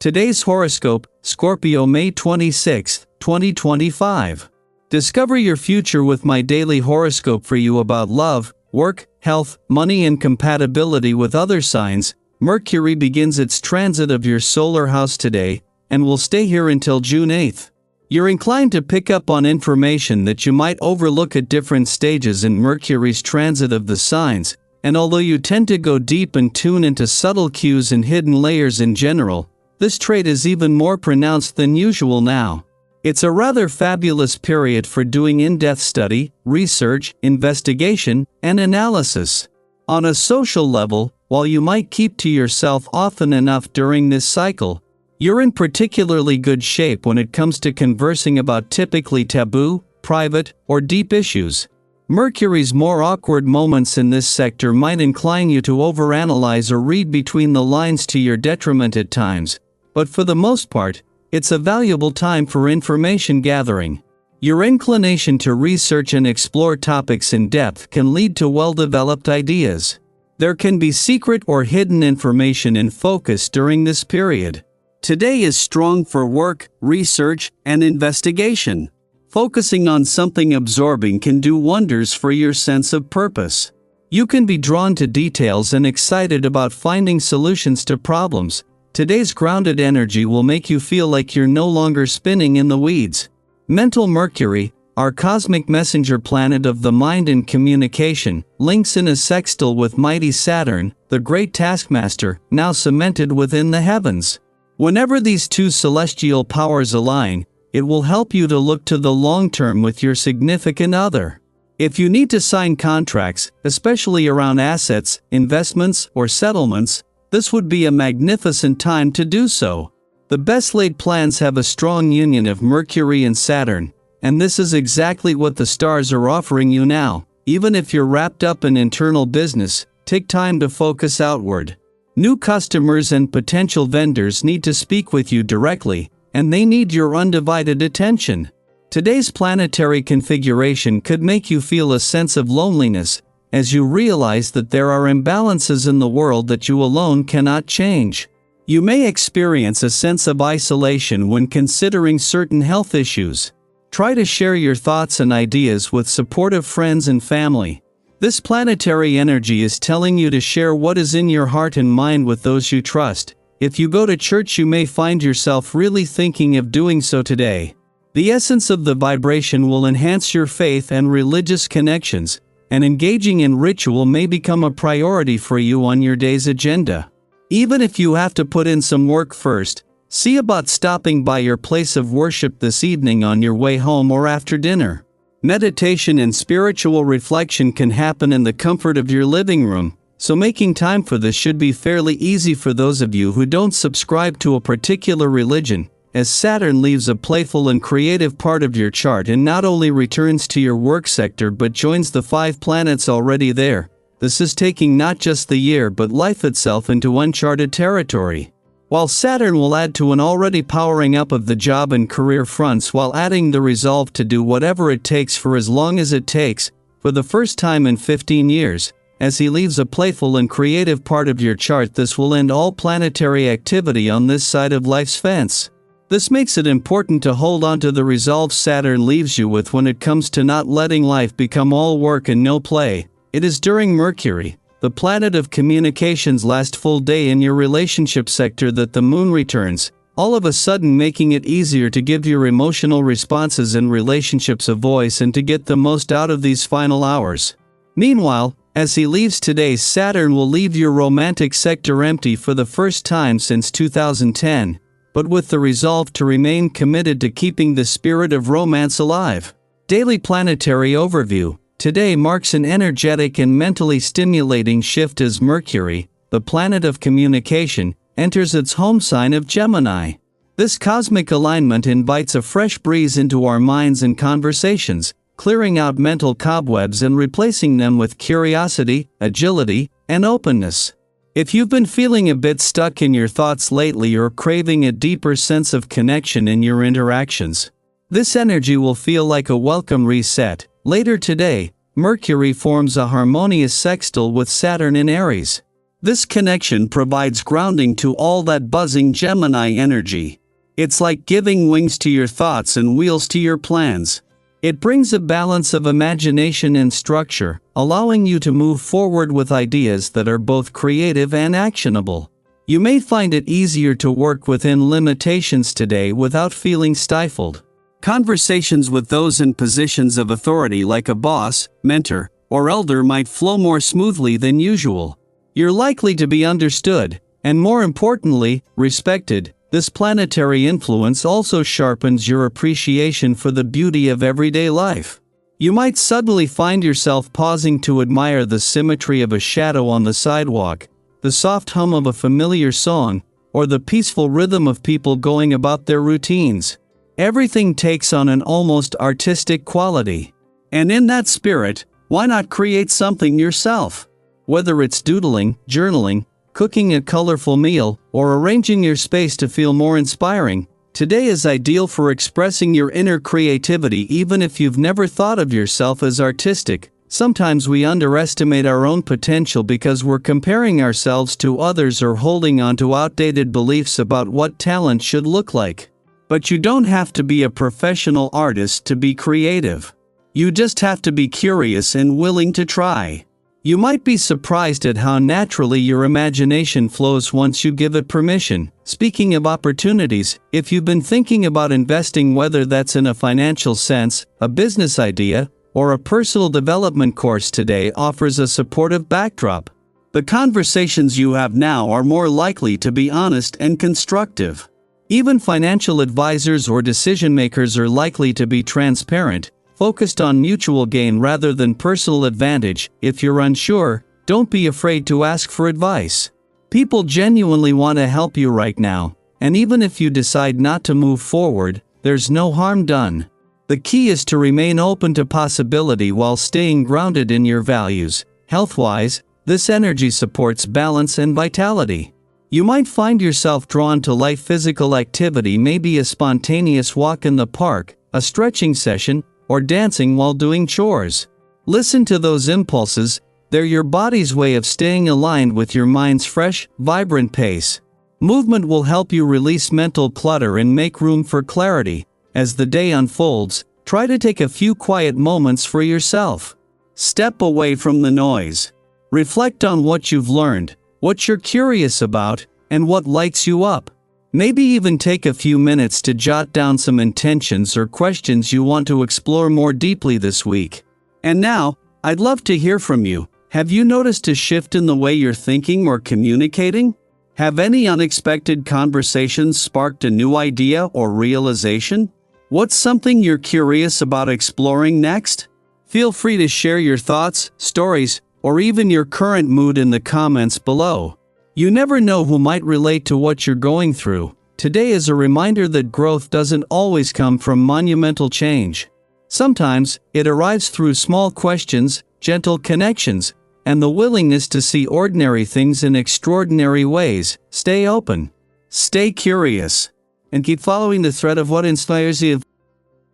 Today's horoscope, Scorpio May 26, 2025. Discover your future with my daily horoscope for you about love, work, health, money and compatibility with other signs. Mercury begins its transit of your solar house today, and will stay here until June 8th. You're inclined to pick up on information that you might overlook at different stages in Mercury's transit of the signs, and although you tend to go deep and tune into subtle cues and hidden layers in general, this trait is even more pronounced than usual now. It's a rather fabulous period for doing in-depth study, research, investigation, and analysis. On a social level, while you might keep to yourself often enough during this cycle, you're in particularly good shape when it comes to conversing about typically taboo, private, or deep issues. Mercury's more awkward moments in this sector might incline you to overanalyze or read between the lines to your detriment at times, but for the most part, it's a valuable time for information gathering. Your inclination to research and explore topics in depth can lead to well-developed ideas. There can be secret or hidden information in focus during this period. Today is strong for work, research, and investigation. Focusing on something absorbing can do wonders for your sense of purpose. You can be drawn to details and excited about finding solutions to problems. Today's grounded energy will make you feel like you're no longer spinning in the weeds. Mental Mercury, our cosmic messenger planet of the mind and communication, links in a sextile with mighty Saturn, the great taskmaster, now cemented within the heavens. Whenever these two celestial powers align, it will help you to look to the long term with your significant other. If you need to sign contracts, especially around assets, investments, or settlements, this would be a magnificent time to do so. The best laid plans have a strong union of Mercury and Saturn, and this is exactly what the stars are offering you now. Even if you're wrapped up in internal business, take time to focus outward. New customers and potential vendors need to speak with you directly, and they need your undivided attention. Today's planetary configuration could make you feel a sense of loneliness, as you realize that there are imbalances in the world that you alone cannot change. You may experience a sense of isolation when considering certain health issues. Try to share your thoughts and ideas with supportive friends and family. This planetary energy is telling you to share what is in your heart and mind with those you trust. If you go to church, you may find yourself really thinking of doing so today. The essence of the vibration will enhance your faith and religious connections, and engaging in ritual may become a priority for you on your day's agenda. Even if you have to put in some work first, see about stopping by your place of worship this evening on your way home or after dinner. Meditation and spiritual reflection can happen in the comfort of your living room, so making time for this should be fairly easy for those of you who don't subscribe to a particular religion, as Saturn leaves a playful and creative part of your chart and not only returns to your work sector but joins the 5 planets already there. This is taking not just the year but life itself into uncharted territory. While Saturn will add to an already powering up of the job and career fronts while adding the resolve to do whatever it takes for as long as it takes, for the first time in 15 years, as he leaves a playful and creative part of your chart, this will end all planetary activity on this side of life's fence. This makes it important to hold on to the resolve Saturn leaves you with when it comes to not letting life become all work and no play. It is during Mercury, the planet of communication's last full day in your relationship sector, that the moon returns, all of a sudden making it easier to give your emotional responses in relationships a voice and to get the most out of these final hours. Meanwhile, as he leaves today, Saturn will leave your romantic sector empty for the first time since 2010. But with the resolve to remain committed to keeping the spirit of romance alive. Daily planetary overview. Today marks an energetic and mentally stimulating shift as Mercury, the planet of communication, enters its home sign of Gemini. This cosmic alignment invites a fresh breeze into our minds and conversations, clearing out mental cobwebs and replacing them with curiosity, agility, and openness. If you've been feeling a bit stuck in your thoughts lately or craving a deeper sense of connection in your interactions, this energy will feel like a welcome reset. Later today, Mercury forms a harmonious sextile with Saturn in Aries. This connection provides grounding to all that buzzing Gemini energy. It's like giving wings to your thoughts and wheels to your plans. It brings a balance of imagination and structure, allowing you to move forward with ideas that are both creative and actionable. You may find it easier to work within limitations today without feeling stifled. Conversations with those in positions of authority like a boss, mentor, or elder might flow more smoothly than usual. You're likely to be understood, and more importantly, respected. This planetary influence also sharpens your appreciation for the beauty of everyday life. You might suddenly find yourself pausing to admire the symmetry of a shadow on the sidewalk, the soft hum of a familiar song, or the peaceful rhythm of people going about their routines. Everything takes on an almost artistic quality. And in that spirit, why not create something yourself? Whether it's doodling, journaling, cooking a colorful meal, or arranging your space to feel more inspiring, today is ideal for expressing your inner creativity even if you've never thought of yourself as artistic. Sometimes we underestimate our own potential because we're comparing ourselves to others or holding on to outdated beliefs about what talent should look like. But you don't have to be a professional artist to be creative. You just have to be curious and willing to try. You might be surprised at how naturally your imagination flows once you give it permission. Speaking of opportunities, if you've been thinking about investing, whether that's in a financial sense, a business idea, or a personal development course, today offers a supportive backdrop. The conversations you have now are more likely to be honest and constructive. Even financial advisors or decision makers are likely to be transparent, focused on mutual gain rather than personal advantage. If you're unsure, don't be afraid to ask for advice. People genuinely want to help you right now, and even if you decide not to move forward, there's no harm done. The key is to remain open to possibility while staying grounded in your values. Health-wise, this energy supports balance and vitality. You might find yourself drawn to light physical activity, maybe a spontaneous walk in the park, a stretching session, or dancing while doing chores. Listen to those impulses, they're your body's way of staying aligned with your mind's fresh, vibrant pace. Movement will help you release mental clutter and make room for clarity. As the day unfolds, try to take a few quiet moments for yourself. Step away from the noise. Reflect on what you've learned, what you're curious about, and what lights you up. Maybe even take a few minutes to jot down some intentions or questions you want to explore more deeply this week. And now, I'd love to hear from you. Have you noticed a shift in the way you're thinking or communicating? Have any unexpected conversations sparked a new idea or realization? What's something you're curious about exploring next? Feel free to share your thoughts, stories, or even your current mood in the comments below. You never know who might relate to what you're going through. Today is a reminder that growth doesn't always come from monumental change. Sometimes, it arrives through small questions, gentle connections, and the willingness to see ordinary things in extraordinary ways. Stay open, stay curious, and keep following the thread of what inspires you.